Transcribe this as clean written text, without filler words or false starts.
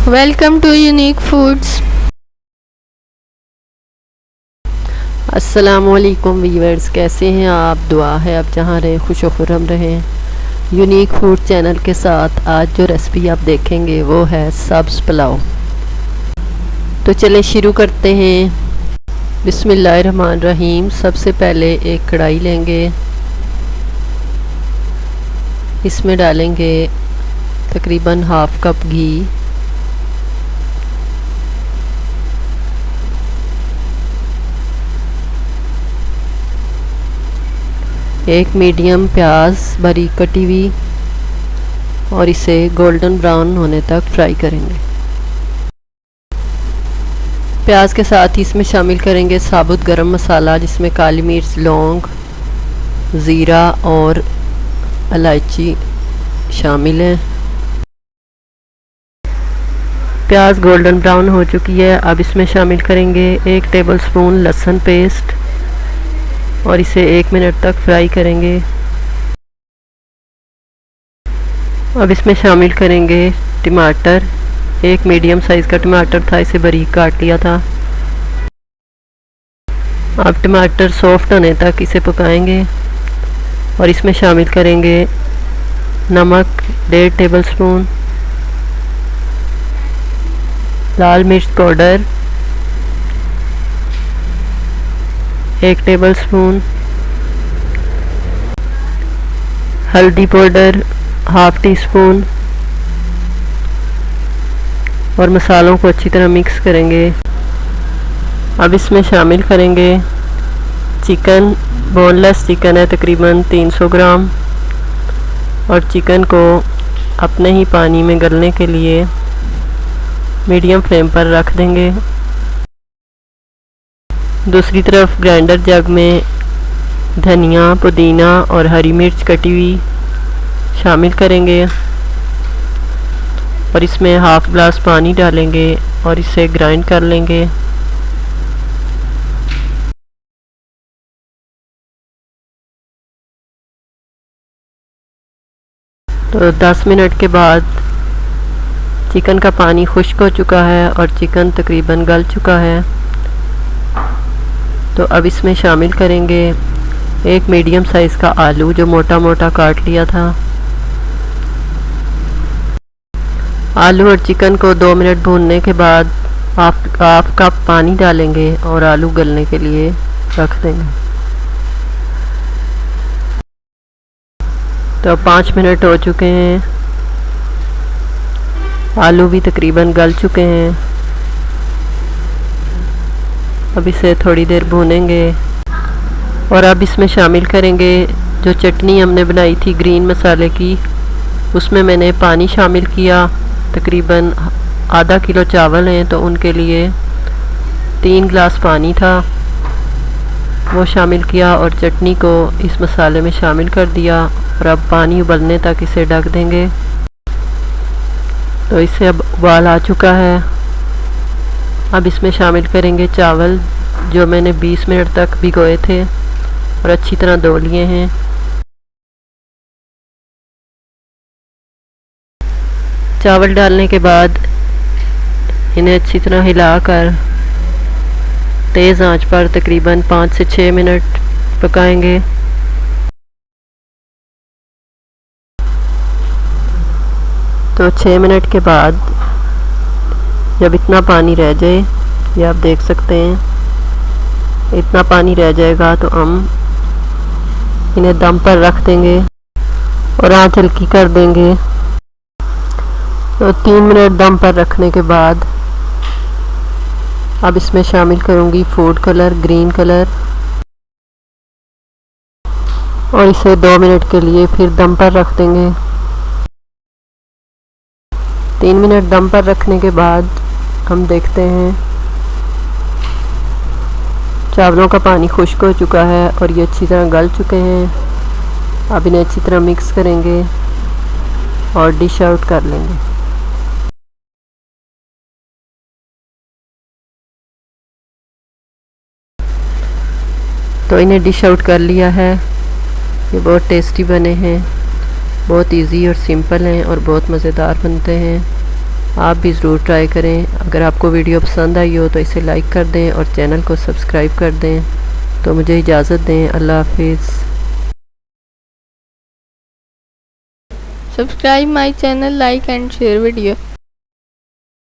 Welcome to unique foods. अस्सलामुअलैकुम viewers, कैसे हैं आप? दुआ है आप जहाँ रहें खुश खुर्रम रहें। यूनिक फूड चैनल के साथ आज जो रेसिपी आप देखेंगे वो है सब्ज़ पुलाव। तो चलें शुरू करते हैं। बिस्मिल्लाहिर्रहमानिर्रहीम। सबसे पहले एक कढ़ाई लेंगे, इसमें डालेंगे तकरीबन हाफ़ कप घी, एक मीडियम प्याज बारीक कटी हुई, और इसे गोल्डन ब्राउन होने तक फ्राई करेंगे। प्याज के साथ ही इसमें शामिल करेंगे साबुत गरम मसाला, जिसमें काली मिर्च, लौंग, ज़ीरा और इलायची शामिल है। प्याज गोल्डन ब्राउन हो चुकी है। अब इसमें शामिल करेंगे 1 टेबलस्पून लहसुन पेस्ट और इसे 1 मिनट तक फ्राई करेंगे। अब इसमें शामिल करेंगे टमाटर। एक मीडियम साइज़ का टमाटर था, इसे बारीक काट लिया था। अब टमाटर सॉफ्ट होने तक इसे पकाएंगे और इसमें शामिल करेंगे नमक 1.5 टेबलस्पून, लाल मिर्च पाउडर 1 टेबलस्पून, हल्दी पाउडर हाफ़ टी स्पून, और मसालों को अच्छी तरह मिक्स करेंगे। अब इसमें शामिल करेंगे चिकन। बोनलेस चिकन है तकरीबन 300 ग्राम, और चिकन को अपने ही पानी में गलने के लिए मीडियम फ्लेम पर रख देंगे। दूसरी तरफ ग्राइंडर जग में धनिया, पुदीना और हरी मिर्च कटी हुई शामिल करेंगे, और इसमें हाफ़ ग्लास पानी डालेंगे और इसे ग्राइंड कर लेंगे। तो 10 मिनट के बाद चिकन का पानी खुश्क हो चुका है और चिकन तकरीबन गल चुका है। तो अब इसमें शामिल करेंगे एक मीडियम साइज़ का आलू जो मोटा मोटा काट लिया था। आलू और चिकन को 2 मिनट भूनने के बाद हाफ कप पानी डालेंगे और आलू गलने के लिए रख देंगे। तो 5 मिनट हो चुके हैं, आलू भी तकरीबन गल चुके हैं। अब इसे थोड़ी देर भूनेंगे और अब इसमें शामिल करेंगे जो चटनी हमने बनाई थी ग्रीन मसाले की। उसमें मैंने पानी शामिल किया, तकरीबन आधा किलो चावल हैं तो उनके लिए 3 गिलास पानी था, वो शामिल किया और चटनी को इस मसाले में शामिल कर दिया। और अब पानी उबलने तक इसे ढक देंगे। तो इससे अब उबाल आ चुका है। अब इसमें शामिल करेंगे चावल जो मैंने 20 मिनट तक भिगोए थे और अच्छी तरह धो लिए हैं। चावल डालने के बाद इन्हें अच्छी तरह हिलाकर तेज़ आंच पर तकरीबन 5 से 6 मिनट पकाएंगे। तो 6 मिनट के बाद जब इतना पानी रह जाए, ये आप देख सकते हैं, इतना पानी रह जाएगा तो हम इन्हें दम पर रख देंगे और आंच हल्की कर देंगे। तो 3 मिनट दम पर रखने के बाद अब इसमें शामिल करूँगी फूड कलर, ग्रीन कलर, और इसे 2 मिनट के लिए फिर दम पर रख देंगे। 3 मिनट दम पर रखने के बाद हम देखते हैं चावलों का पानी खुश्क हो चुका है और ये अच्छी तरह गल चुके हैं। अब इन्हें अच्छी तरह मिक्स करेंगे और डिश आउट कर लेंगे। तो इन्हें डिश आउट कर लिया है। ये बहुत टेस्टी बने हैं, बहुत इजी और सिंपल हैं और बहुत मज़ेदार बनते हैं। आप भी ज़रूर ट्राई करें। अगर आपको वीडियो पसंद आई हो तो इसे लाइक कर दें और चैनल को सब्सक्राइब कर दें। तो मुझे इजाज़त दें। अल्लाह हाफिज़। Subscribe my channel, like and share video.